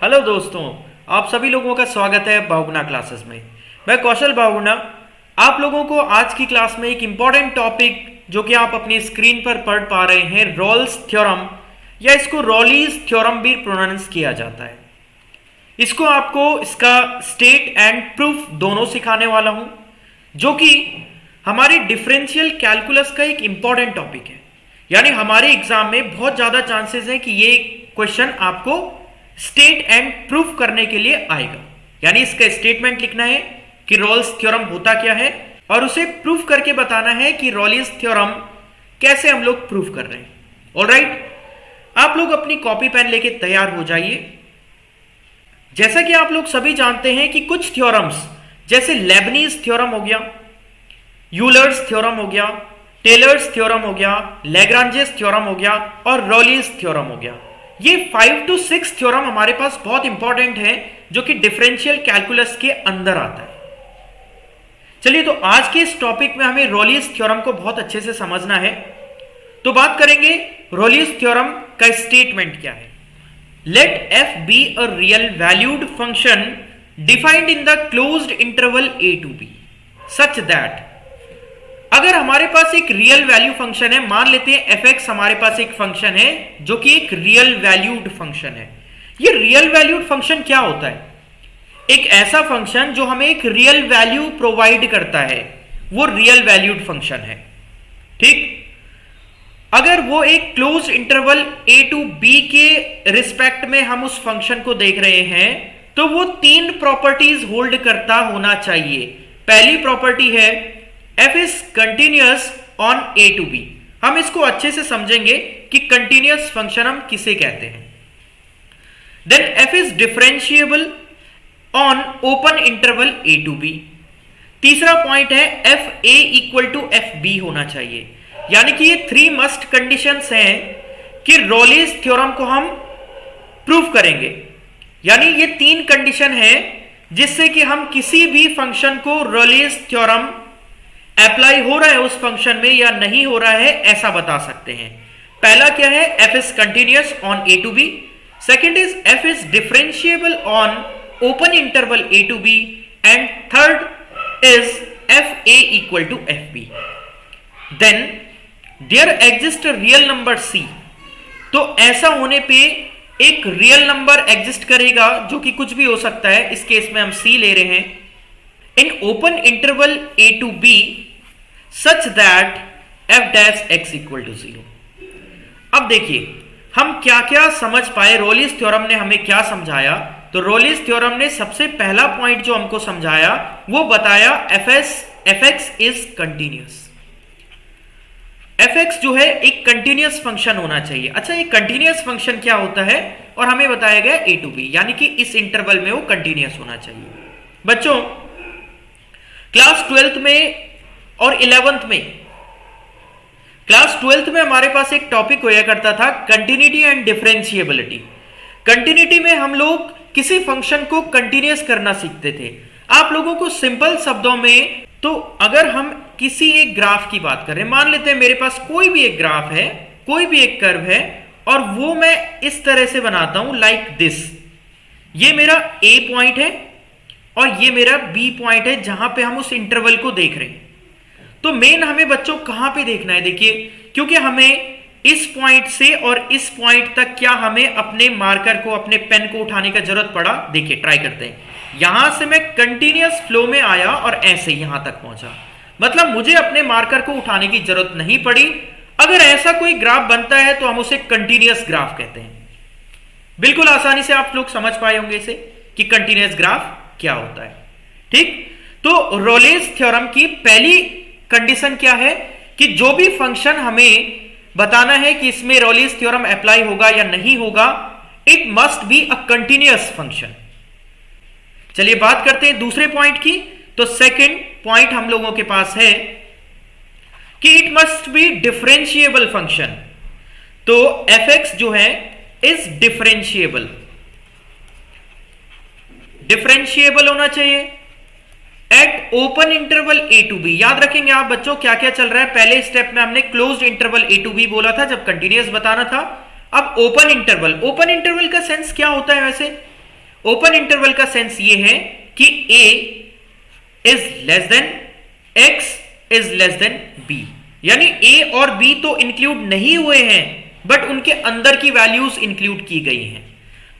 Hello दोस्तों, आप सभी लोगों का स्वागत है बहुगुणा क्लासेस में। मैं कौशल बहुगुणा आप लोगों को आज की क्लास में एक इम्पॉर्टेंट टॉपिक जो कि आप अपनी स्क्रीन पर पढ़ पा रहे हैं, रॉल्स थ्योरम या इसको रॉलीज थ्योरम भी प्रोनाउंस किया जाता है। इसको आपको इसका स्टेट एंड प्रूफ दोनों सिखाने वाला हूं, जो कि हमारे डिफरेंशियल कैलकुलस का एक इंपॉर्टेंट टॉपिक है। यानी हमारे एग्जाम में बहुत ज्यादा चांसेस है कि ये क्वेश्चन आपको स्टेट एंड प्रूफ करने के लिए आएगा। यानी इसका स्टेटमेंट लिखना है कि रॉल्स थ्योरम होता क्या है और उसे प्रूफ करके बताना है कि रॉलीज थ्योरम कैसे हम लोग प्रूफ कर रहे हैं। ऑलराइट, आप लोग अपनी कॉपी पेन लेके तैयार हो जाइए। जैसा कि आप लोग सभी जानते हैं कि कुछ थ्योरम्स जैसे लेबनीज थ्योरम हो गया, यूलर्स थ्योरम हो गया, टेलर्स थ्योरम हो गया, लैग्रांजेस थ्योरम हो गया और रॉलीज थ्योरम हो गया, ये 5 to 6 थ्योरम हमारे पास बहुत इंपॉर्टेंट है जो कि डिफरेंशियल कैलकुलस के अंदर आता है। चलिए, तो आज के इस टॉपिक में हमें रॉलीज थ्योरम को बहुत अच्छे से समझना है। तो बात करेंगे रॉलीज थ्योरम का स्टेटमेंट क्या है। Let f be a real valued function defined in the closed interval a to b such that, अगर हमारे पास एक रियल वैल्यू फंक्शन है, मान लेते हैं एफ एक्स हमारे पास एक फंक्शन है जो कि एक रियल वैल्यूड फंक्शन है। ये रियल वैल्यूड फंक्शन क्या होता है? एक ऐसा फंक्शन जो हमें एक रियल वैल्यू प्रोवाइड करता है, वो रियल वैल्यूड फंक्शन है। ठीक, अगर वो एक close interval a to b के रिस्पेक्ट में हम उस फंक्शन को देख रहे हैं तो वो 3 प्रॉपर्टीज होल्ड करता होना चाहिए। पहली प्रॉपर्टी है f is continuous on a to b। हम इसको अच्छे से समझेंगे कि कंटिन्यूअस फंक्शन हम किसे कहते हैं। Then f is differentiable on open interval a to b। तीसरा पॉइंट है f a equal to f b होना चाहिए। यानी कि ये 3 मस्ट कंडीशंस हैं कि रॉलीज थ्योरम को हम प्रूफ करेंगे। यानी ये 3 कंडीशन है जिससे कि हम किसी भी फंक्शन को रॉलीज थ्योरम अप्लाई हो रहा है उस फंक्शन में या नहीं हो रहा है ऐसा बता सकते हैं। पहला क्या है? f is continuous on a to b। Second is f is differentiable on open interval a to b and third is f a equal to f b। then there exists a real number c। तो ऐसा होने पे एक real number exist करेगा जो कि कुछ भी हो सकता है। इस केस में हम c ले रहे हैं। In open interval a to b such that f dash x equal to 0। अब देखिए हम क्या क्या समझ पाए, रॉलीज थ्योरम ने हमें क्या समझाया। तो रॉलीज थ्योरम ने सबसे पहला पॉइंट जो हमको समझाया वो बताया F X is continuous. F x जो है एक कंटिन्यूअस फंक्शन होना चाहिए। अच्छा, ये कंटिन्यूअस फंक्शन क्या होता है? और हमें बताया गया a to b, यानी कि इस इंटरवल में वो कंटिन्यूअस होना चाहिए। बच्चों, क्लास 12th में और 11th में, क्लास 12th में हमारे पास एक टॉपिक होया करता था कंटिन्यूटी एंड डिफरेंशिएबिलिटी। कंटिन्यूटी में हम लोग किसी फंक्शन को कंटिन्यूअस करना सीखते थे। आप लोगों को सिंपल शब्दों में, तो अगर हम किसी एक ग्राफ की बात करें, मान लेते हैं मेरे पास कोई भी एक ग्राफ है, कोई भी एक कर्व है और वो मैं इस तरह से बनाता हूं लाइक दिस। ये मेरा a पॉइंट है और ये मेरा b पॉइंट है जहां पे हम उस इंटरवल को देख रहे हैं। तो मेन हमें बच्चों कहां पे देखना है? देखिए, क्योंकि हमें इस पॉइंट से और इस पॉइंट तक क्या हमें अपने मार्कर को, अपने पेन को उठाने का जरूरत पड़ा? देखिए, ट्राई करते हैं। यहां से मैं कंटिन्यूअस फ्लो में आया और ऐसे यहां तक पहुंचा, मतलब मुझे अपने मार्कर को उठाने की जरूरत नहीं पड़ी। अगर ऐसा कोई ग्राफ बनता है तो हम उसे कंटिन्यूअस ग्राफ कहते हैं। बिल्कुल आसानी से आप लोग समझ पाए होंगे इसे कि कंटिन्यूअस ग्राफ क्या होता है। ठीक, तो रॉलीज थ्योरम की पहली कंडीशन क्या है कि जो भी फंक्शन हमें बताना है कि इसमें रॉलीज थ्योरम अप्लाई होगा या नहीं होगा, it must be a continuous function. चलिए बात करते हैं दूसरे पॉइंट की। तो सेकंड पॉइंट हम लोगों के पास है कि it must be differentiable function. तो एफ एक्स जो है इज डिफरेंशिएबल, डिफरेंशिएबल होना चाहिए eight open interval a to b। याद रखेंगे आप बच्चों क्या क्या चल रहा है। पहले स्टेप में हमने closed interval a to b बोला था जब कंटिन्यूअस बताना था। अब ओपन इंटरवल, ओपन इंटरवल का सेंस क्या होता है वैसे? ओपन इंटरवल का सेंस ये है कि a is less then x is less then b, यानी a और b तो इंक्लूड नहीं हुए हैं बट उनके अंदर की वैल्यूज इंक्लूड की गई हैं।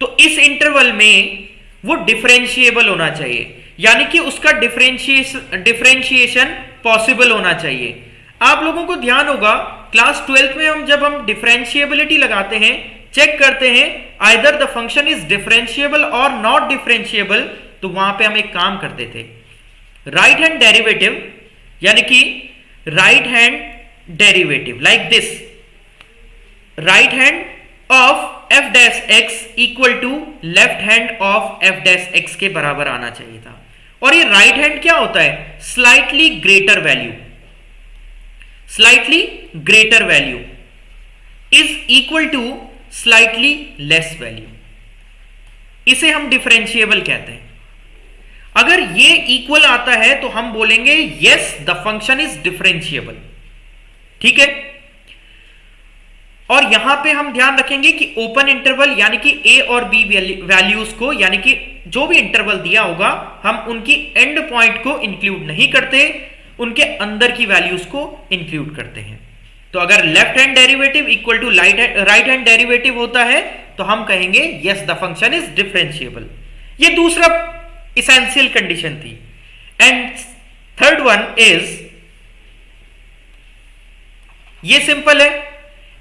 तो इस इंटरवल में वो डिफरेंशिएबल होना चाहिए, यानी कि उसका डिफरेंशिएशन पॉसिबल होना चाहिए। आप लोगों को ध्यान होगा क्लास 12th में जब हम डिफरेंशिएबिलिटी लगाते हैं, चेक करते हैं either the function is differentiable और नॉट डिफरेंशिएबल, तो वहां पे हम एक काम करते थे, राइट हैंड डेरिवेटिव, यानी कि right hand derivative like this, right hand of f dash x equal to left hand of f dash x के बराबर आना चाहिए था। और ये राइट हैंड क्या होता है? Slightly greater value, slightly greater value is equal to slightly less value, इसे हम डिफरेंशिएबल कहते हैं। अगर ये इक्वल आता है तो हम बोलेंगे yes the function is differentiable, ठीक है। और यहां पे हम ध्यान रखेंगे कि ओपन इंटरवल यानी कि a और b वैल्यूज को, यानी कि जो भी इंटरवल दिया होगा हम उनकी एंड पॉइंट को इंक्लूड नहीं करते, उनके अंदर की वैल्यूज को इंक्लूड करते हैं। तो अगर left hand derivative equal to right hand derivative होता है तो हम कहेंगे yes the function is differentiable. ये दूसरा इसेंशियल कंडीशन थी। एंड थर्ड वन इज, ये सिंपल है,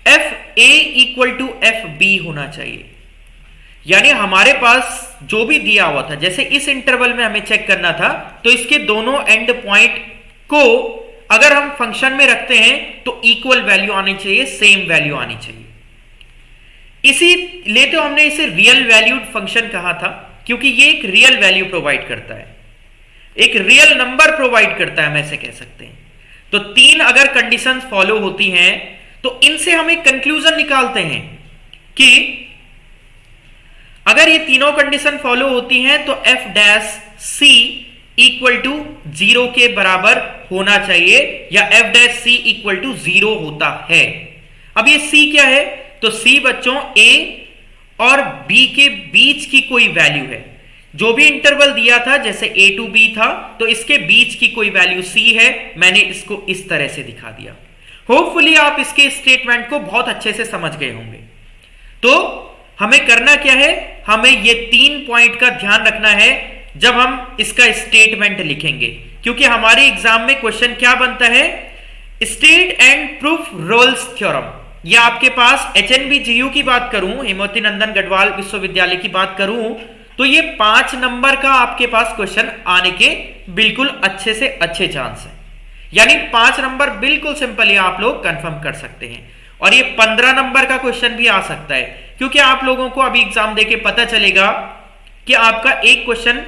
f A equal to F b होना चाहिए। यानी हमारे पास जो भी दिया हुआ था, जैसे इस इंटरवल में हमें चेक करना था, तो इसके दोनों एंड पॉइंट को अगर हम फंक्शन में रखते हैं तो इक्वल वैल्यू आनी चाहिए, सेम वैल्यू आनी चाहिए। इसी लेते हमने इसे रियल वैल्यूड फंक्शन कहा था, क्योंकि ये एक रियल वैल्यू प्रोवाइड करता है, एक रियल नंबर प्रोवाइड करता है, हम ऐसे कह सकते हैं। तो तीन अगर कंडीशंस फॉलो होती हैं तो इनसे हम एक कंक्लूजन निकालते हैं कि अगर ये तीनों कंडीशन फॉलो होती हैं तो F dash C equal to 0 के बराबर होना चाहिए, या f dash C equal to 0 होता है। अब ये सी क्या है? तो सी बच्चों ए और बी के बीच की कोई वैल्यू है। जो भी इंटरवल दिया था, जैसे ए टू बी था, तो इसके बीच की कोई वैल्यू सी है। मैंने इसको इस तरह से दिखा दिया। होपफुली आप इसके स्टेटमेंट को बहुत अच्छे से समझ गए होंगे। तो हमें करना क्या है? हमें ये 3 पॉइंट का ध्यान रखना है जब हम इसका स्टेटमेंट लिखेंगे, क्योंकि हमारे एग्जाम में क्वेश्चन क्या बनता है? State and proof Rolle's theorem. या आपके पास HNB-GU की बात करूं, हेमवती नंदन गढ़वाल विश्वविद्यालय की बात करूं, तो ये 5 नंबर का आपके पास क्वेश्चन आने के बिल्कुल अच्छे से अच्छे चांस है। यानी 5 नंबर बिल्कुल सिंपली आप लोग कंफर्म कर सकते हैं। और ये 15 नंबर का क्वेश्चन भी आ सकता है, क्योंकि आप लोगों को अभी एग्जाम देके पता चलेगा कि आपका एक क्वेश्चन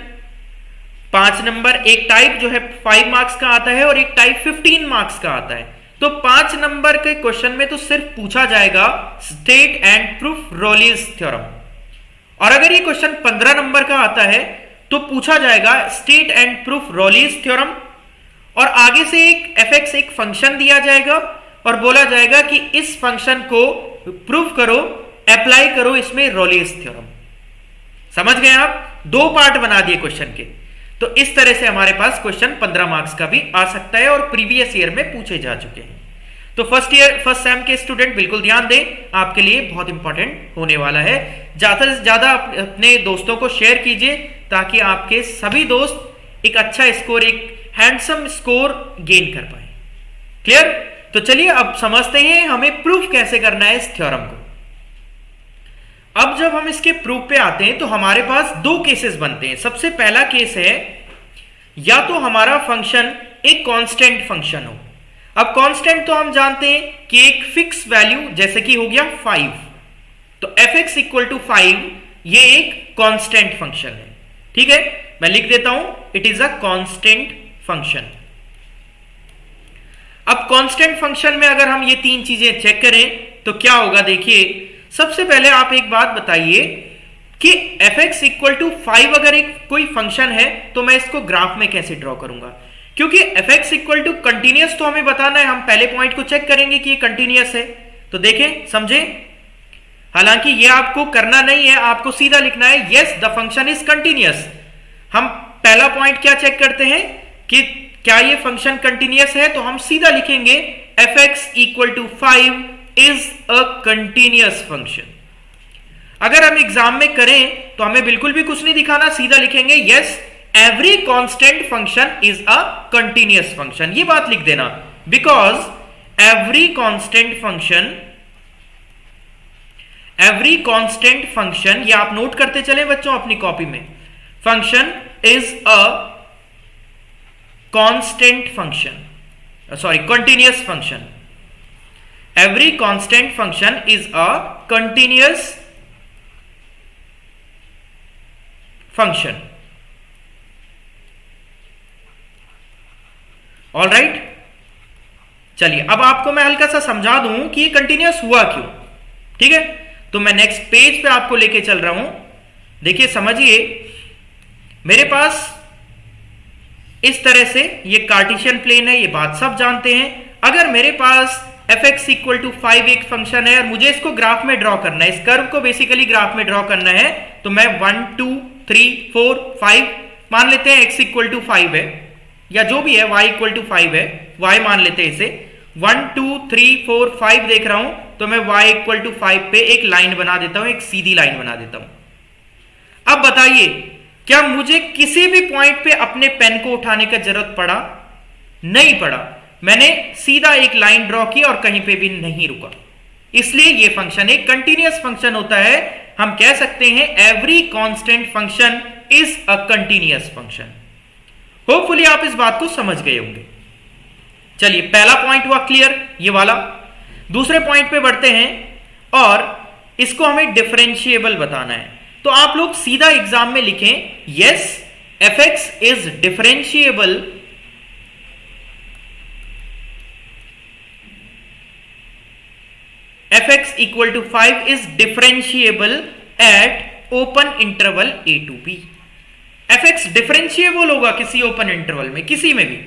5 नंबर, एक टाइप जो है 5 मार्क्स का आता है और एक टाइप 15 मार्क्स का आता है। तो 5 नंबर के क्वेश्चन में तो सिर्फ पूछा जाएगा state and proof Rolle's theorem. और अगर ये क्वेश्चन 15 नंबर का आता है तो पूछा जाएगा state and proof Rolle's theorem, और आगे से एक fx एक फंक्शन दिया जाएगा और बोला जाएगा कि इस फंक्शन को प्रूफ करो, अप्लाई करो इसमें रोलिस थ्योरम। समझ गए आप? 2 पार्ट बना दिए क्वेश्चन के। तो इस तरह से हमारे पास क्वेश्चन 15 मार्क्स का भी आ सकता है और प्रीवियस ईयर में पूछे जा चुके हैं। तो फर्स्ट सेम के स्टूडेंट बिल्कुल ध्यान दें, आपके लिए बहुत इंपॉर्टेंट होने वाला है। ज्यादा से ज्यादा अपने दोस्तों को शेयर कीजिए ताकि आपके सभी दोस्त एक अच्छा स्कोर, एक हैंडसम स्कोर गेन कर पाए। क्लियर? तो चलिए अब समझते हैं हमें प्रूफ कैसे करना है इस थ्योरम को। अब जब हम इसके प्रूफ पे आते हैं तो हमारे पास 2 केसेस बनते हैं। सबसे पहला केस है, या तो हमारा फंक्शन एक कांस्टेंट फंक्शन हो। अब कांस्टेंट तो हम जानते हैं कि एक फिक्स वैल्यू, जैसे कि हो गया 5, तो fx इक्वल टू 5 ये एक कांस्टेंट फंक्शन है। ठीक है, मैं लिख देता हूं, it is a constant function. अब कांस्टेंट फंक्शन में अगर हम ये 3 चीजें चेक करें तो क्या होगा? देखिए, सबसे पहले आप एक बात बताइए कि fx इक्वल टू 5 अगर एक कोई फंक्शन है तो मैं इसको ग्राफ में कैसे ड्रॉ करूंगा? क्योंकि fx इक्वल टू कंटिन्यूअस तो हमें बताना है, हम पहले पॉइंट को चेक करेंगे कि ये कंटिन्यूअस है। तो देखें, समझें, हालांकि ये आपको करना नहीं है, आपको सीधा लिखना है yes the function is continuous. हम पहला पॉइंट क्या चेक करते हैं कि क्या ये फंक्शन कंटिन्यूअस है, तो हम सीधा लिखेंगे fx equal to 5 is a continuous function. अगर हम एग्जाम में करें तो हमें बिल्कुल भी कुछ नहीं दिखाना, सीधा लिखेंगे yes every constant function is a continuous function. ये बात लिख देना, बिकॉज एवरी कांस्टेंट फंक्शन, ये आप नोट करते चले बच्चों अपनी कॉपी में, function is a constant function, sorry continuous function. Every constant function is a continuous function. All right, चलिए अब आपको मैं हल्का सा समझा दूं कि ये कंटिन्यूअस हुआ क्यों। ठीक है, तो मैं नेक्स्ट पेज पे आपको लेके चल रहा हूं। देखिए समझिए, मेरे पास इस तरह से ये कार्टेशियन प्लेन है, ये बात सब जानते हैं। अगर मेरे पास fx इक्वल टू 5 एक फंक्शन है और मुझे इसको ग्राफ में ड्रॉ करना है, इस कर्व को बेसिकली ग्राफ में ड्रॉ करना है, तो मैं 1 2 3 4 5 मान लेते हैं, x इक्वल टू 5 है या जो भी है, y इक्वल टू 5 है, y मान लेते हैं इसे। 1 2 3 4 5 देख रहा हूं, तो मैं y इक्वल टू 5 पे एक लाइन बना देता हूं, एक सीधी लाइन बना देता हूं। अब बताइए, क्या मुझे किसी भी पॉइंट पे अपने पेन को उठाने का जरूरत पड़ा? नहीं पड़ा, मैंने सीधा एक लाइन ड्रॉ की और कहीं पे भी नहीं रुका। इसलिए ये फंक्शन एक कंटिन्यूअस फंक्शन होता है। हम कह सकते हैं every constant function is a continuous function. Hopefully आप इस बात को समझ गए होंगे। चलिए पहला पॉइंट हुआ क्लियर, ये वाला। दूसरे पॉइंट पे बढ़ते हैं और इसको हमें डिफरेंशिएबल बताना है। तो आप लोग सीधा एग्जाम में लिखें yes fx is differentiable fx equal to 5 is differentiable at open interval a to b। fx differentiable होगा किसी ओपन इंटरवल में, किसी में भी।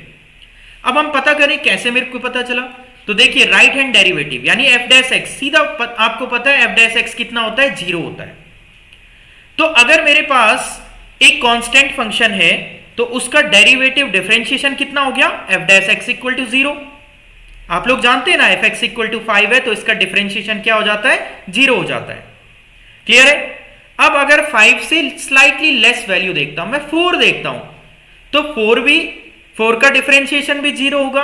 अब हम पता करें कैसे, मेरे को पता चला। तो देखिए राइट हैंड डेरिवेटिव यानी f डैश x, सीधा आपको पता है f डैश x कितना होता है, 0 होता है। तो अगर मेरे पास एक कांस्टेंट फंक्शन है तो उसका डेरिवेटिव डिफरेंशिएशन कितना हो गया, f dash x equal to 0। आप लोग जानते हैं ना fx इक्वल टू 5 है तो इसका डिफरेंशिएशन क्या हो जाता है, 0 हो जाता है। क्लियर है? अब अगर 5 से स्लाइटली लेस वैल्यू देखता हूं, मैं 4 देखता हूं, तो 4 का डिफरेंशिएशन भी 0 होगा।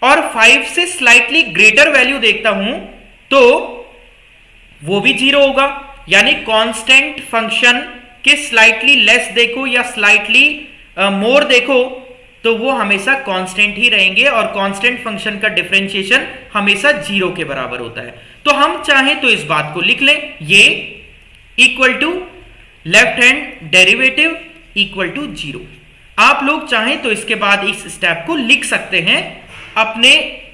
और 5 से स्लाइटली ग्रेटर वैल्यू देखता हूं तो वो भी 0 होगा। यानी कांस्टेंट फंक्शन के स्लाइटली लेस देखो या स्लाइटली मोर देखो तो वो हमेशा कांस्टेंट ही रहेंगे और कांस्टेंट फंक्शन का डिफरेंशिएशन हमेशा 0 के बराबर होता है। तो हम चाहें तो इस बात को लिख लें, ये equal to left hand derivative equal to 0। आप लोग चाहें तो इसके बाद इस स्टेप को लिख सकते हैं अपने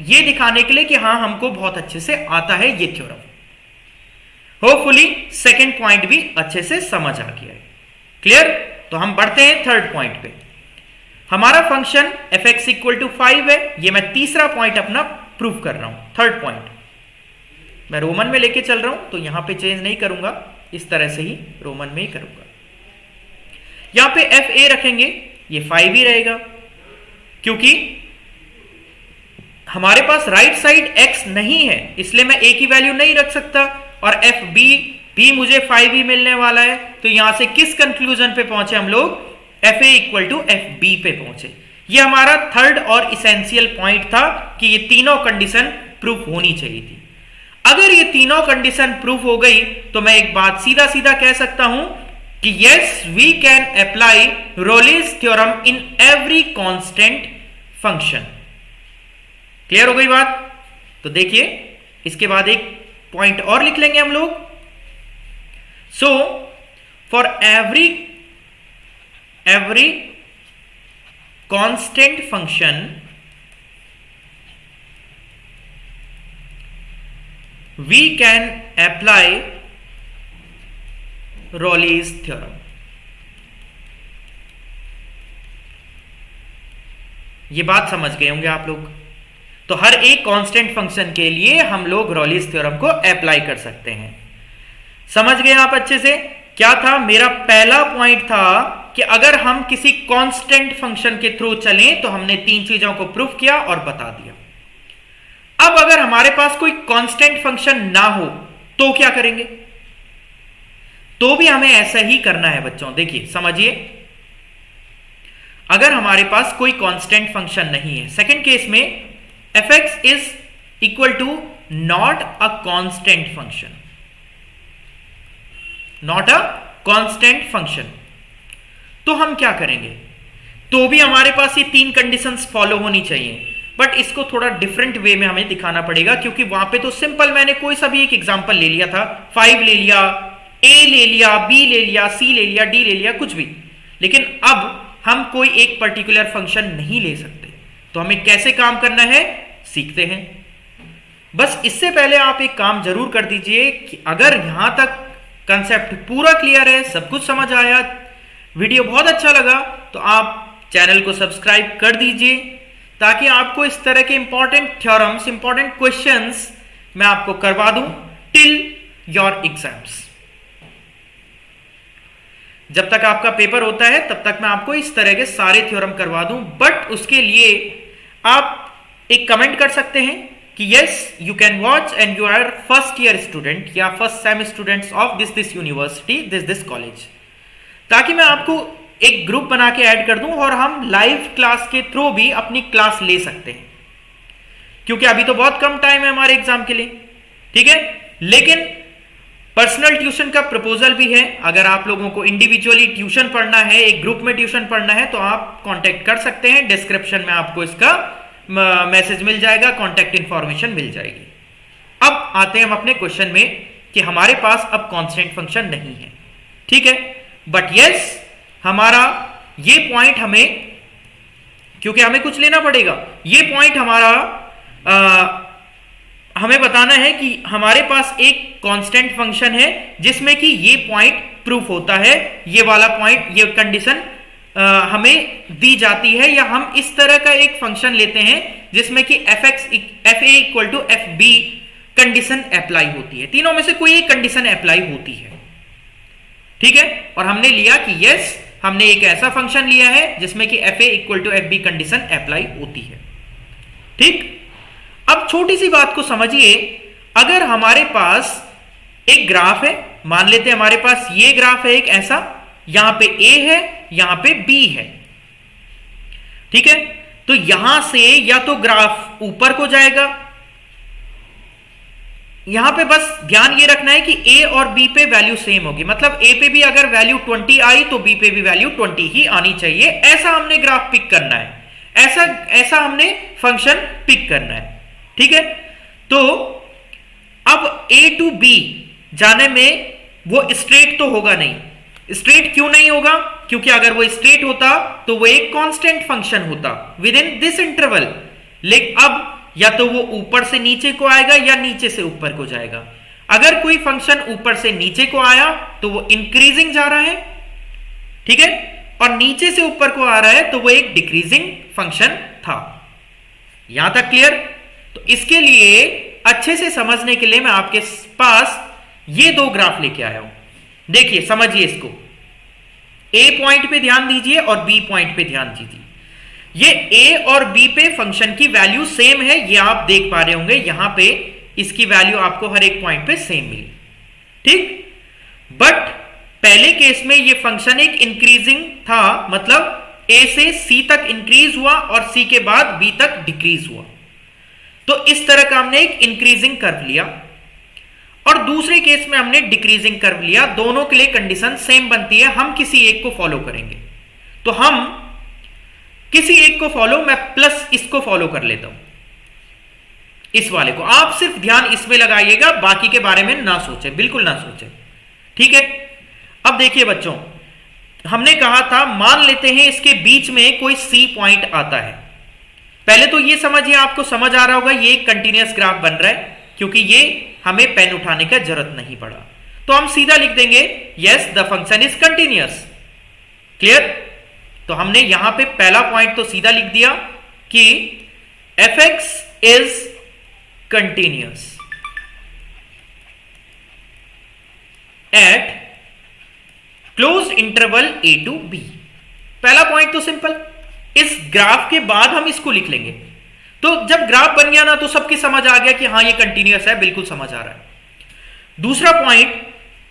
ये दिखाने के लिए कि हाँ हमको बहुत अच्छे से आता है ये थ्योरम। होपफुली सेकंड पॉइंट भी अच्छे से समझ आ गया है। क्लियर? तो हम बढ़ते हैं थर्ड पॉइंट पे। हमारा फंक्शन fx इक्वल टू 5 है, ये मैं तीसरा पॉइंट अपना प्रूव कर रहा हूं। थर्ड पॉइंट मैं रोमन में लेके चल रहा हूं, तो यहां पे चेंज नहीं करूंगा, इस तरह से ही रोमन में ही करूंगा। यहां पे fa रखेंगे, ये 5 ही रहेगा क्योंकि हमारे पास राइट साइड x नहीं है, इसलिए मैं a की वैल्यू नहीं रख सकता। और fb भी मुझे 5 ही मिलने वाला है। तो यहां से किस कंक्लूजन पे पहुंचे हम लोग, fa इक्वल टू fb पे पहुंचे। ये हमारा थर्ड और इसेंशियल पॉइंट था कि ये तीनों कंडीशन प्रूफ होनी चाहिए थी। अगर ये तीनों कंडीशन प्रूफ हो गई तो मैं एक बात सीधा सीधा कह सकता हूं कि yes we can apply Rolle's theorem in every constant function. Clear हो गई बात? तो देखिए इसके बाद एक पॉइंट और लिख लेंगे हम लोग। So for every constant function we can apply Rayleigh's theorem। ये बात समझ गए होंगे आप लोग। तो हर एक कांस्टेंट फंक्शन के लिए हम लोग रॉलीज थ्योरम को अप्लाई कर सकते हैं। समझ गए आप अच्छे से? क्या था मेरा पहला पॉइंट था कि अगर हम किसी कांस्टेंट फंक्शन के थ्रू चलें तो हमने तीन चीजों को प्रूफ किया और बता दिया। अब अगर हमारे पास कोई कांस्टेंट फंक्शन ना हो तो क्या करेंगे? तो भी हमें ऐसा ही करना है बच्चों। देखिए समझिए, अगर हमारे पास कोई कांस्टेंट फंक्शन नहीं है, सेकंड केस में fx is equal to not a constant function, not a constant function, तो हम क्या करेंगे? तो भी हमारे पास ये तीन कंडीशंस फॉलो होनी चाहिए, बट इसको थोड़ा डिफरेंट वे में हमें दिखाना पड़ेगा, क्योंकि वहां पे तो सिंपल मैंने कोई सा भी एक एग्जांपल ले लिया था, 5 ले लिया, a ले लिया, b ले लिया, c ले लिया, d ले लिया, कुछ भी। लेकिन अब हम कोई एक पर्टिकुलर फंक्शन नहीं ले सकते, तो हमें कैसे काम करना है सीखते हैं। बस इससे पहले आप एक काम जरूर कर दीजिए कि अगर यहां तक कंसेप्ट पूरा क्लियर है, सब कुछ समझ आया, वीडियो बहुत अच्छा लगा, तो आप चैनल को सब्सक्राइब कर दीजिए, ताकि आपको इस तरह के इंपॉर्टेंट थ्योरम्स, इंपॉर्टेंट क्वेश्चंस मैं आपको करवा दूं टिल योर एग्जाम्स। जब तक आपका पेपर होता है तब तक मैं आपको इस तरह के सारे थ्योरम करवा दूं, बट उसके लिए आप एक कमेंट कर सकते हैं कि yes you can watch and you are first year student या first sem students of this university, this college, ताकि मैं आपको एक ग्रुप बना के ऐड कर दूं और हम लाइव क्लास के थ्रू भी अपनी क्लास ले सकते हैं, क्योंकि अभी तो बहुत कम टाइम है हमारे एग्जाम के लिए, ठीक है। लेकिन पर्सनल ट्यूशन का प्रपोजल भी है, अगर आप लोगों को इंडिविजुअली ट्यूशन पढ़ना है, एक ग्रुप में ट्यूशन पढ़ना है, तो आप कांटेक्ट कर सकते हैं, डिस्क्रिप्शन में आपको इसका मैसेज मिल जाएगा, कांटेक्ट इंफॉर्मेशन मिल जाएगी। अब आते हैं हम अपने क्वेश्चन में कि हमारे पास अब कांस्टेंट फंक्शन नहीं है, ठीक है, बट यस हमारा ये पॉइंट हमें, क्योंकि हमें कुछ लेना पड़ेगा, ये पॉइंट हमारा हमें बताना है कि हमारे पास एक कांस्टेंट फंक्शन है जिसमें कि ये पॉइंट प्रूफ होता है, ये वाला पॉइंट, ये कंडीशन हमें दी जाती है, या हम इस तरह का एक फंक्शन लेते हैं जिसमें कि fa equal to fb condition apply होती है, तीनों में से कोई एक कंडीशन अप्लाई होती है, ठीक है। और हमने लिया कि यस हमने एक ऐसा फंक्शन लिया है जिसमें कि fa equal to fb condition apply होती है, ठीक। अब छोटी सी बात को समझिए, अगर हमारे पास एक ग्राफ है, मान लेते हैं हमारे पास ये ग्राफ है एक ऐसा, यहां पे a है, यहां पे b है, ठीक है, तो यहां से या तो ग्राफ ऊपर को जाएगा, यहां पे बस ध्यान ये रखना है कि a और b पे वैल्यू सेम होगी, मतलब a पे भी अगर वैल्यू 20 आई तो b पे भी वैल्यू 20 ही आनी चाहिए, ऐसा हमने ग्राफ पिक करना है, ऐसा हमने फंक्शन पिक करना है, ठीक है। तो अब a टू b जाने में वो स्ट्रेट तो होगा नहीं। स्ट्रेट क्यों नहीं होगा? क्योंकि अगर वो स्ट्रेट होता तो वो एक कांस्टेंट फंक्शन होता विद इन दिस इंटरवल, लेकिन अब या तो वो ऊपर से नीचे को आएगा या नीचे से ऊपर को जाएगा। अगर कोई फंक्शन ऊपर से नीचे को आया तो वो इंक्रीजिंग जा रहा है, ठीक है, और नीचे से ऊपर को आ रहा है तो वो एक डिक्रीजिंग फंक्शन था। यहां तक क्लियर? तो इसके लिए अच्छे से समझने के लिए मैं आपके पास ये दो ग्राफ लेके आया हूं, देखिए समझिए इसको। ए पॉइंट पे ध्यान दीजिए और बी पॉइंट पे ध्यान दीजिए। ये ए और बी पे फंक्शन की वैल्यू सेम है, ये आप देख पा रहे होंगे, यहां पे इसकी वैल्यू आपको हर एक पॉइंट पे सेम मिली, ठीक। बट पहले केस में ये फंक्शन एक इंक्रीजिंग था, मतलब ए से सी तक इंक्रीज हुआ और सी के बाद बी तक डिक्रीज हुआ, तो इस तरह का हमने एक इंक्रीजिंग कर्व लिया। और दूसरे केस में हमने डिक्रीजिंग कर्व लिया, दोनों के लिए कंडीशन सेम बनती है, हम किसी एक को फॉलो करेंगे। तो हम किसी एक को फॉलो, मैं प्लस इसको फॉलो कर लेता हूं, इस वाले को। आप सिर्फ ध्यान इसमें लगाइएगा, बाकी के बारे में ना सोचें, बिल्कुल ना सोचें, ठीक है। अब देखिए बच्चों, हमने कहा था मान लेते हैं इसके बीच में कोई सी पॉइंट आता है। पहले तो ये समझिए, आपको समझ आ रहा होगा ये एक कंटिन्यूअस ग्राफ बन रहा है, क्योंकि ये हमें पेन उठाने का जरूरत नहीं पड़ा, तो हम सीधा लिख देंगे yes the function is continuous. Clear? तो हमने यहां पे पहला पॉइंट तो सीधा लिख दिया कि fx is continuous. At close interval a to b. पहला पॉइंट तो सिंपल, इस ग्राफ के बाद हम इसको लिख लेंगे। तो जब ग्राफ बन गया ना तो सबकी समझ आ गया कि हाँ ये कंटिन्यूअस है, बिल्कुल समझ आ रहा है। दूसरा पॉइंट,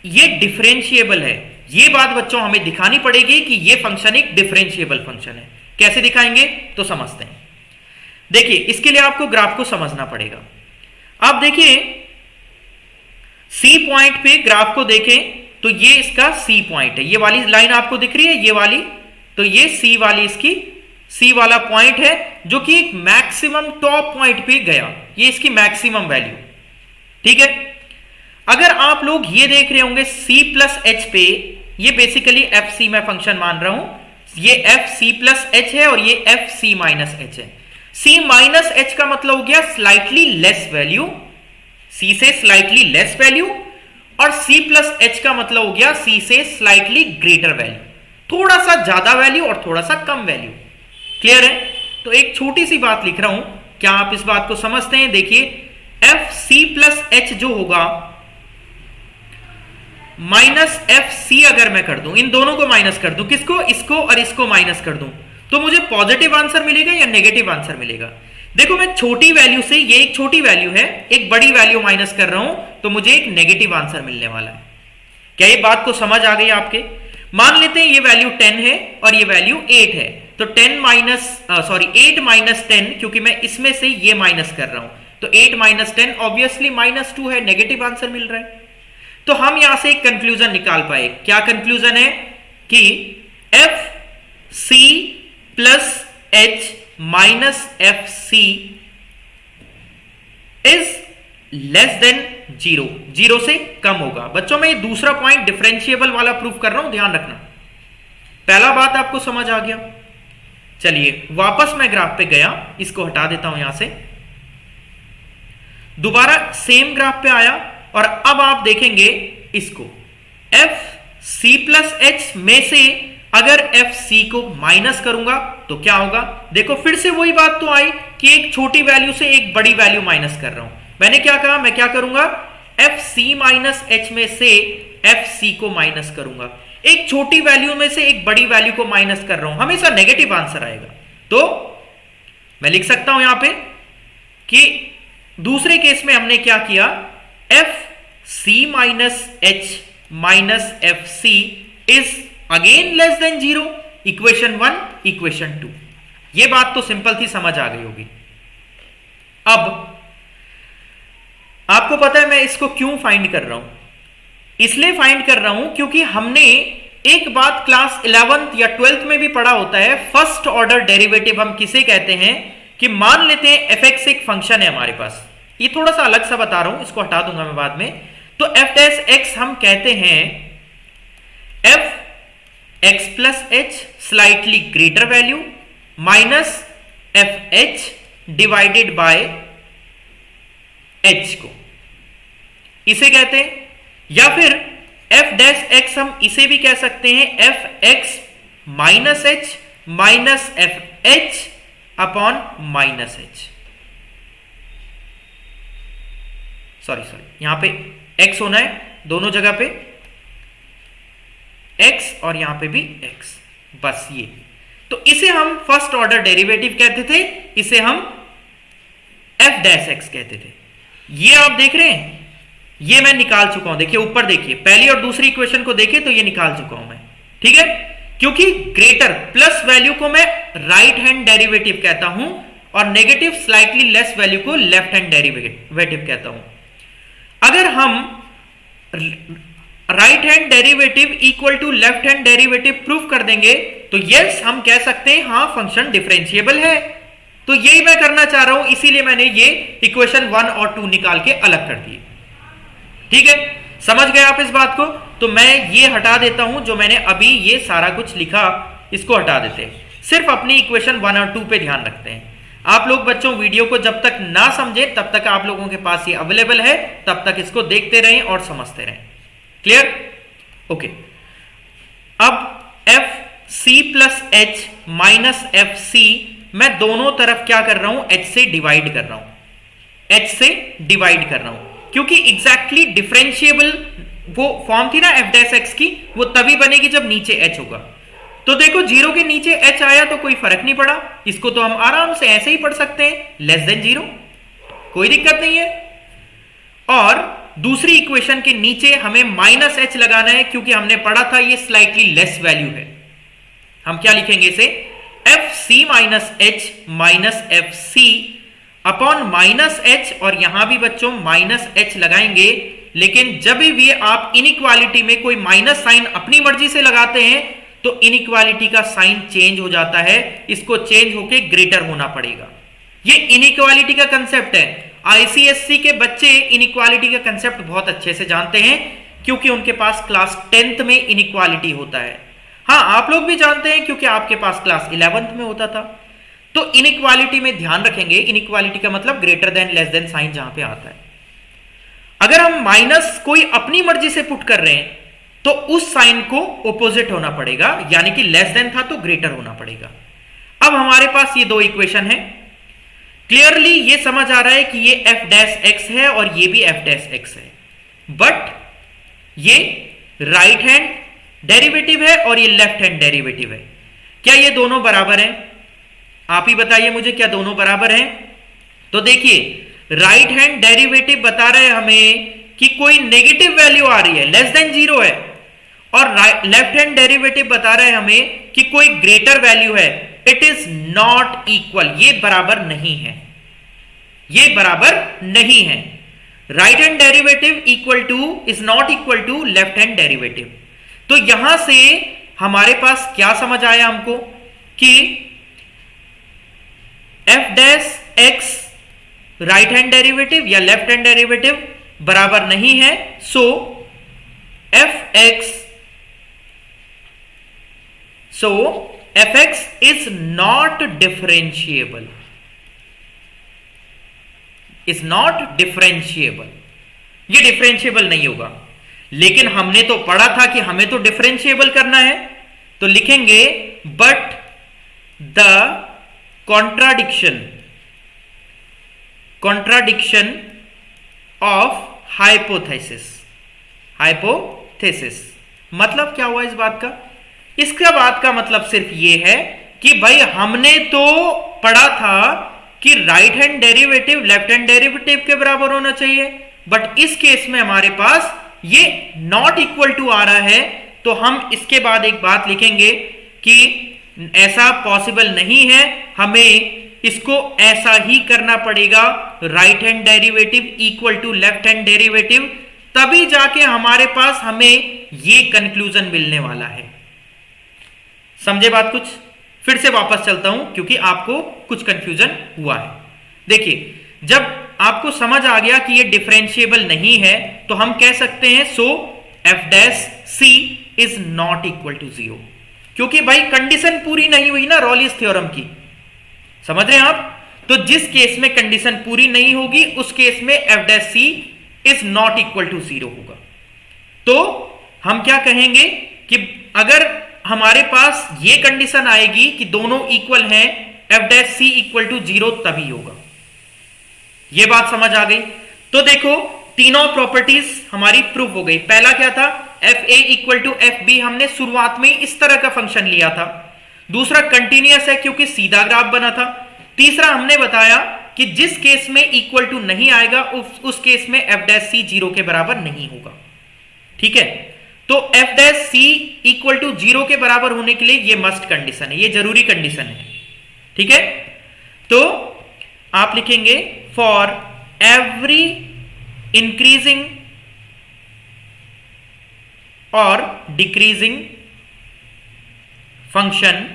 ये डिफरेंशिएबल है। ये बात बच्चों हमें दिखानी पड़ेगी कि ये फंक्शन एक डिफरेंशिएबल फंक्शन है। कैसे दिखाएंगे तो समझते हैं। देखिए इसके लिए आपको ग्राफ को समझना पड़ेगा। आप देखिए सी पॉइंट पे ग्राफ को देखें तो ये इसका सी पॉइंट है, ये वाली लाइन आपको दिख रही है, ये वाली, तो ये सी वाली इसकी सी वाला पॉइंट है जो कि एक मैक्सिमम टॉप पॉइंट पे गया, ये इसकी मैक्सिमम वैल्यू। ठीक है, अगर आप लोग ये देख रहे होंगे सी प्लस एच पे, ये बेसिकली एफ सी मैं फंक्शन मान रहा हूं, ये एफ सी प्लस एच है और ये एफ सी माइनस एच है। सी माइनस एच का मतलब हो गया स्लाइटली लेस वैल्यू, सी से स्लाइटली लेस वैल्यू, और सी प्लस एच का मतलब हो गया सी से स्लाइटली ग्रेटर वैल्यू, थोड़ा सा ज्यादा वैल्यू और थोड़ा सा कम वैल्यू। क्लियर है? तो एक छोटी सी बात लिख रहा हूं, क्या आप इस बात को समझते हैं? देखिए एफ सी प्लस एच जो होगा माइनस एफ सी, अगर मैं कर दूं, इन दोनों को माइनस कर दूं, किसको? इसको और इसको माइनस कर दूं, तो मुझे पॉजिटिव आंसर मिलेगा या नेगेटिव आंसर मिलेगा? देखो मैं छोटी वैल्यू से, ये एक छोटी वैल्यू है, एक बड़ी वैल्यू माइनस कर रहा हूं तो मुझे एक नेगेटिव आंसर मिलने वाला है। क्या ये बात को समझ आ गई आपके? मान लेते हैं ये वैल्यू 10 है और ये वैल्यू 8 है, तो 8 माइनस 10, क्योंकि मैं इसमें से ये माइनस कर रहा हूं, तो 8 माइनस 10 ऑब्वियसली -2 है, नेगेटिव आंसर मिल रहा है। तो हम यहां से एक कंक्लूजन निकाल पाए। क्या कंक्लूजन है? कि f C plus H minus F c is less than 0, 0 से कम होगा। बच्चों मैं ये दूसरा पॉइंट डिफरेंशिएबल वाला प्रूफ कर रहा हूं, ध्यान रखना। पहला बात आपको समझ आ गया। चलिए वापस मैं ग्राफ पे गया, इसको हटा देता हूं यहां से, दोबारा सेम ग्राफ पे आया और अब आप देखेंगे इसको, एफ सी प्लस एच में से अगर एफ सी को माइनस करूंगा तो क्या होगा? देखो फिर से वही बात तो आई कि एक छोटी वैल्यू से एक बड़ी वैल्यू माइनस कर रहा हूं। मैंने क्या कहा? मैं क्या करूंगा? एफ सी माइनस एच में से एफ सी को माइनस करूंगा। एक छोटी वैल्यू में से एक बड़ी वैल्यू को माइनस कर रहा हूं, हमेशा नेगेटिव आंसर आएगा। तो मैं लिख सकता हूं यहां पे कि दूसरे केस में हमने क्या किया? F C minus H minus F c is again less than 0, equation 1 equation 2। ये बात तो सिंपल थी, समझ आ गई होगी। अब आपको पता है मैं इसको क्यों फाइंड कर रहा हूं? इसलिए फाइंड कर रहा हूं क्योंकि हमने एक बात क्लास 11th या 12th में भी पढ़ा होता है, फर्स्ट ऑर्डर डेरिवेटिव हम किसे कहते हैं? कि मान लेते हैं एफ एक्स एक फंक्शन है हमारे पास, ये थोड़ा सा अलग सा बता रहा हूं, इसको हटा दूंगा मैं बाद में। तो एफ डैश एक्स हम कहते हैं F x plus H slightly greater value minus F H divided by H को, इसे कहते हैं। या फिर एफ डैश एक्स हम इसे भी कह सकते हैं F x minus H minus F H upon minus H, sorry यहां पे x होना है दोनों जगह पे, x और यहां पे भी x, बस ये। तो इसे हम फर्स्ट ऑर्डर डेरिवेटिव कहते थे, इसे हम f डैश x कहते थे। ये आप देख रहे हैं, ये मैं निकाल चुका हूं। देखिए ऊपर देखिए, पहली और दूसरी इक्वेशन को देखिए तो ये निकाल चुका हूं मैं, ठीक है। क्योंकि ग्रेटर प्लस वैल्यू को मैं राइट हैंड डेरिवेटिव कहता हूं और नेगेटिव स्लाइटली लेस वैल्यू को लेफ्ट हैंड डेरिवेटिव कहता हूं। अगर हम right hand derivative equal to left hand derivative proof कर देंगे तो यस हम कह सकते हैं हाँ फंक्शन डिफरेंशिएबल है। तो यही मैं करना चाह रहा हूं, इसीलिए मैंने ये इक्वेशन 1 और 2 निकाल के अलग कर दिए। ठीक है, समझ गए आप इस बात को? तो मैं ये हटा देता हूं, जो मैंने अभी ये सारा कुछ लिखा इसको हटा देते हैं, सिर्फ अपनी इक्वेशन 1 और 2 पे ध्यान रखते हैं। आप लोग बच्चों वीडियो को जब तक ना समझे तब तक आप लोगों के पास ये अवेलेबल है, तब तक इसको देखते रहें और समझते रहें। क्लियर? ओके। अब एफ सी plus H minus F C मैं दोनों तरफ क्या कर रहा हूं? एच से डिवाइड कर रहा हूं, एच से डिवाइड कर रहा हूं, क्योंकि एग्जैक्टली डिफरेंशिएबल वो फॉर्म थी ना एफ डैश एक्स की, वो तभी बनेगी जब नीचे एच होगा। तो देखो जीरो के नीचे एच आया तो कोई फर्क नहीं पड़ा, इसको तो हम आराम से ऐसे ही पढ़ सकते हैं, लेस देन जीरो, कोई दिक्कत नहीं है। और दूसरी इक्वेशन के नीचे हमें माइनस एच लगाना है, क्योंकि हमने पढ़ा था ये स्लाइटली लेस वैल्यू है। हम क्या लिखेंगे इसे, एफ सी minus H minus F C upon minus H, और यहां भी बच्चों माइनस एच लगाएंगे। लेकिन जब भी आप इनइक्वालिटी में कोई माइनस साइन अपनी मर्जी से लगाते हैं तो इनइक्वालिटी का साइन चेंज हो जाता है, इसको चेंज होके ग्रेटर होना पड़ेगा। ये इनइक्वालिटी का कंसेप्ट है। आईसीएससी के बच्चे इनइक्वालिटी का कंसेप्ट बहुत अच्छे से जानते हैं, क्योंकि उनके पास क्लास 10th में इनइक्वालिटी होता है। हाँ, आप लोग भी जानते हैं क्योंकि आपके पास क्लास 11th में होता था। तो इनइक्वालिटी में ध्यान रखेंगे, इनइक्वालिटी का मतलब greater than less than sign जहां पे आता है। अगर हम माइनस कोई अपनी मर्जी से पुट कर रहे हैं तो उस साइन को ऑपोजिट होना पड़ेगा, यानी कि लेस देन था तो ग्रेटर होना पड़ेगा। अब हमारे पास ये दो इक्वेशन है, क्लियरली ये समझ आ रहा है कि ये एफ डैश एक्स है और ये भी एफ डैश एक्स है, बट ये राइट हैंड डेरिवेटिव है और ये लेफ्ट हैंड डेरिवेटिव है। क्या ये दोनों बराबर हैं? आप ही बताइए मुझे, क्या दोनों बराबर हैं? तो देखिए, राइट हैंड डेरिवेटिव बता रहे हैं हमें कि कोई नेगेटिव वैल्यू आ रही है, लेस देन जीरो है, और लेफ्ट हैंड डेरिवेटिव बता रहे हैं हमें कि कोई ग्रेटर वैल्यू है। इट इज नॉट इक्वल, ये बराबर नहीं है, ये बराबर नहीं है। Right hand derivative equal to is not equal to left hand derivative. तो यहां से हमारे पास क्या समझ आया हमको कि F dash X right hand derivative या लेफ्ट हैंड डेरिवेटिव बराबर नहीं है। So F X is not differentiable, is not differentiable, ये डिफरेंशिएबल नहीं होगा। लेकिन हमने तो पढ़ा था कि हमें तो डिफरेंशिएबल करना है, तो लिखेंगे but the contradiction of hypothesis। मतलब क्या हुआ इस बात का? इसका बात का मतलब सिर्फ ये है कि भाई हमने तो पढ़ा था कि right hand derivative left hand derivative के बराबर होना चाहिए, बट इस केस में हमारे पास ये नॉट इक्वल टू आ रहा है। तो हम इसके बाद एक बात लिखेंगे कि ऐसा पॉसिबल नहीं है, हमें इसको ऐसा ही करना पड़ेगा, right hand derivative equal to left hand derivative, तभी जाके हमारे पास हमें ये कंक्लूजन मिलने वाला है। समझे बात कुछ? फिर से वापस चलता हूं क्योंकि आपको कुछ कंफ्यूजन हुआ है। देखिए, जब आपको समझ आ गया कि ये डिफरेंशिएबल नहीं है तो हम कह सकते हैं so F dash C is not equal to zero, क्योंकि भाई कंडीशन पूरी नहीं हुई ना रॉलिस थ्योरम की। समझ रहे हैं आप? तो जिस केस में कंडीशन पूरी नहीं होगी उस केस में F dash C is not equal to zero होगा। तो हम क्या कहेंगे कि अगर हमारे पास ये कंडीशन आएगी कि दोनों इक्वल हैं, F dash C equal to zero तभी होगा। ये बात समझ आ गई? तो देखो, तीनों प्रॉपर्टीज हमारी प्रूफ हो गई। पहला क्या था? F A equal to F B, हमने शुरुआत में इस तरह का फंक्शन लिया था। दूसरा कंटिन्यूअस है क्योंकि सीधा ग्राफ बना था। तीसरा हमने बताया कि जिस केस में इक्वल टू नहीं आएगा उस केस में एफ डैश सी जीरो के बराबर नहीं होगा। ठीक है, तो F dash C equal to zero के बराबर होने के लिए ये मस्ट कंडीशन है, ये जरूरी कंडीशन है। ठीक है, तो आप लिखेंगे फॉर एवरी इंक्रीजिंग और decreasing function,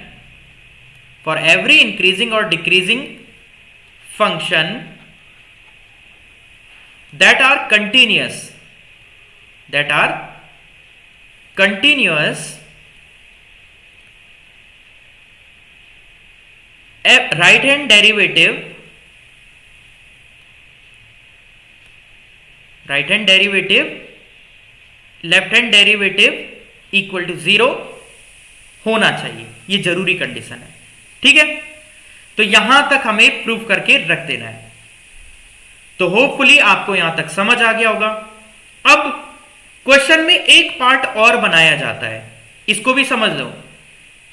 for every increasing or decreasing function that are continuous right hand derivative left hand derivative equal to zero होना चाहिए, ये जरूरी कंडीशन है। ठीक है, तो यहां तक हमें प्रूव करके रख देना है। तो होपफुली आपको यहां तक समझ आ गया होगा। अब क्वेश्चन में एक पार्ट और बनाया जाता है, इसको भी समझ लो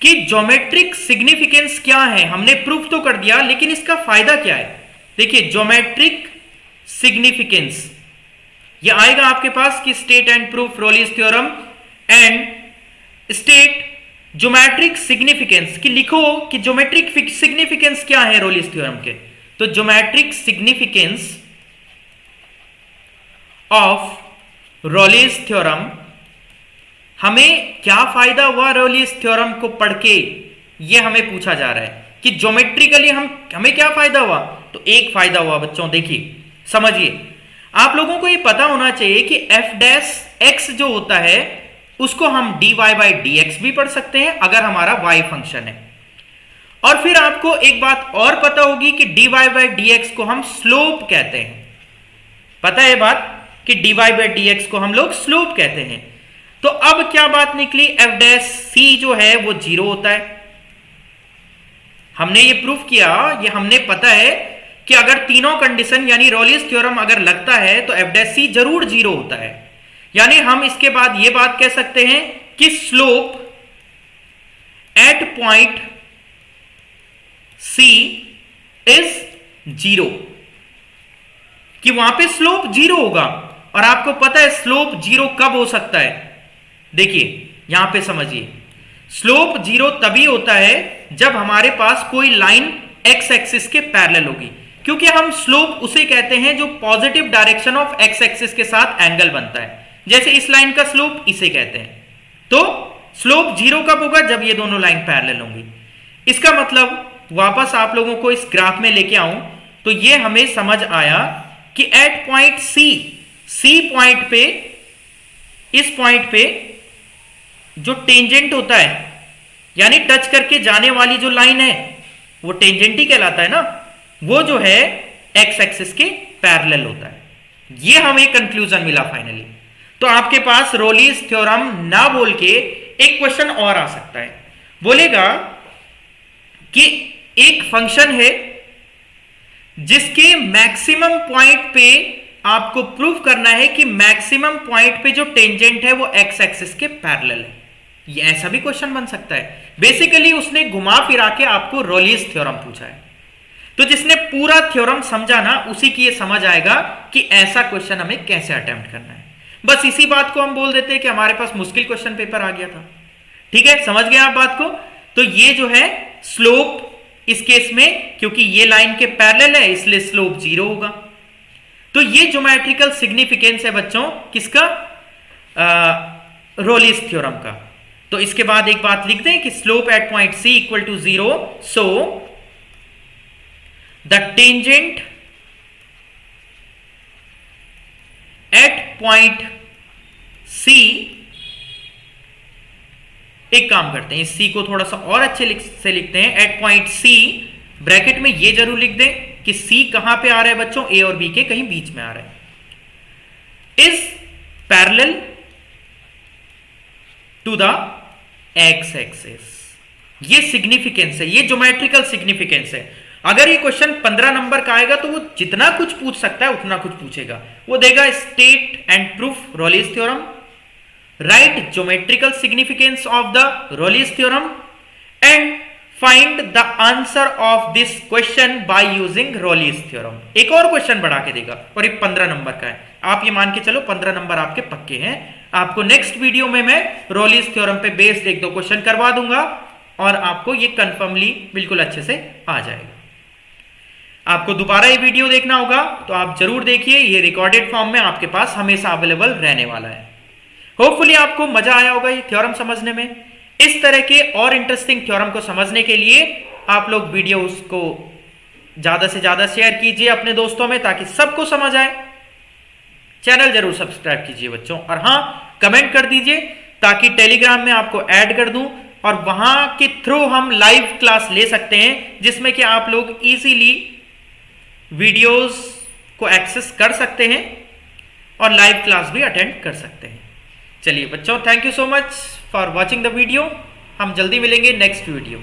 कि ज्योमेट्रिक सिग्निफिकेंस क्या है। हमने प्रूफ तो कर दिया, लेकिन इसका फायदा क्या है। देखिए ज्योमेट्रिक सिग्निफिकेंस ये आएगा आपके पास कि state and proof Rolle's theorem and state geometric significance कि लिखो कि ज्योमेट्रिक सिग्निफिकेंस क्या है रोलिस थ्योरम के। तो ज्योमेट्रिक सिग्निफिकेंस ऑफ रोलिस थ्योरम, हमें क्या फायदा हुआ रोलिस थ्योरम को पढ़ के, ये हमें पूछा जा रहा है कि ज्योमेट्रिकली हमें क्या फायदा हुआ। तो एक फायदा हुआ बच्चों, देखिए समझिए, आप लोगों को ये पता होना चाहिए कि एफ डैश एक्स जो होता है उसको हम dy बाई डी एक्स भी पढ़ सकते हैं अगर हमारा y फंक्शन है। और फिर आपको एक बात और पता होगी कि dy बाई डी एक्स को हम स्लोप कहते हैं। पता है बात कि dy बाई डी एक्स को हम लोग स्लोप कहते हैं। तो अब क्या बात निकली, एफ डैश सी जो है वो 0 होता है। हमने ये प्रूफ किया, ये हमने पता है कि अगर तीनों कंडीशन यानी रोलिस थ्योरम अगर लगता है तो एफ डैश सी जरूर 0 होता है। यानी हम इसके बाद ये बात कह सकते हैं कि slope at point C is 0, कि वहां पे स्लोप 0 होगा। और आपको पता है स्लोप 0 कब हो सकता है, देखिए यहां पे समझिए, स्लोप 0 तभी होता है जब हमारे पास कोई लाइन एक्स एक्सिस के पैरेलल होगी, क्योंकि हम स्लोप उसे कहते हैं जो positive direction of x axis के साथ एंगल बनता है। जैसे इस लाइन का स्लोप इसे कहते हैं। तो स्लोप 0 कब होगा, जब ये दोनों लाइन पैरेलल होंगी। इसका मतलब वापस आप लोगों को इस ग्राफ में लेके आऊं तो ये हमें समझ आया कि एट पॉइंट सी पॉइंट पे, इस पॉइंट पे जो टेंजेंट होता है यानी टच करके जाने वाली जो लाइन है वो टेंजेंट ही कहलाता है ना, वो जो है एक्स एक्सिस के पैरेलल होता है। ये हमें कंक्लूजन मिला फाइनली। तो आपके पास रोलिस थ्योरम ना बोल के एक क्वेश्चन और आ सकता है, बोलेगा कि एक फंक्शन है जिसके मैक्सिमम पॉइंट पे आपको प्रूफ करना है कि मैक्सिमम पॉइंट पे जो टेंजेंट है वो एक्स एक्सिस के पैरेलल है। ये ऐसा भी क्वेश्चन बन सकता है। बेसिकली उसने घुमा फिरा के आपको रोलिस थ्योरम पूछा है। तो जिसने पूरा थ्योरम समझा ना, उसी की ये समझ आएगा कि ऐसा क्वेश्चन हमें कैसे अटेम्प्ट करना है। बस इसी बात को हम बोल देते हैं कि हमारे पास मुश्किल क्वेश्चन पेपर आ गया था। ठीक है, समझ गए आप बात को। तो ये जो है स्लोप इस केस में, क्योंकि ये लाइन के पैरेलल है इसलिए स्लोप 0 होगा। तो ये ज्योमेट्रिकल सिग्निफिकेंस है बच्चों किसका, रोलिस थ्योरम का। तो इसके बाद एक बात लिख दें कि slope at point C equal to 0, so the tangent at point C, एक काम करते हैं इस सी को थोड़ा सा और अच्छे से लिखते हैं। एट पॉइंट सी ब्रैकेट में ये जरूर लिख दें कि सी कहां पे आ रहा है बच्चों, ए और बी के कहीं बीच में आ रहा है। Is parallel to the X axis. ये सिग्निफिकेंस है, ये ज्योमेट्रिकल सिग्निफिकेंस है। अगर ये क्वेश्चन 15 नंबर का आएगा तो वो जितना कुछ पूछ सकता है उतना कुछ पूछेगा। वो देगा state and proof Rolle's theorem, right geometrical significance of the Rolle's theorem and find the answer of this question by using Rolle's theorem. एक और क्वेश्चन बढ़ा के देगा और ये 15 नंबर का है। आप ये मान के चलो 15 नंबर आपके पक्के हैं। आपको नेक्स्ट वीडियो में मैं रोलिस थ्योरम पे बेस्ड 1-2 क्वेश्चन करवा दूंगा और आपको ये कंफर्मली बिल्कुल अच्छे से आ जाएगा। आपको दोबारा ये वीडियो देखना होगा तो आप जरूर देखिए, ये रिकॉर्डेड फॉर्म में आपके पास हमेशा अवेलेबल रहने वाला है। होपफुली आपको मजा आया होगा ये थ्योरम समझने में। इस तरह के और इंटरेस्टिंग थ्योरम को समझने के लिए आप लोग वीडियोस को ज्यादा से ज्यादा शेयर कीजिए अपने दोस्तों में ताकि सबको समझ आए। चैनल जरूर सब्सक्राइब कीजिए बच्चों, और हाँ कमेंट कर दीजिए ताकि टेलीग्राम में आपको ऐड कर दूं और वहां के थ्रू हम लाइव क्लास ले सकते हैं जिसमें कि आप लोग इजीली वीडियोस को एक्सेस कर सकते हैं और लाइव क्लास भी अटेंड कर सकते हैं। चलिए बच्चों, thank you so much for watching the video. हम जल्दी मिलेंगे नेक्स्ट वीडियो।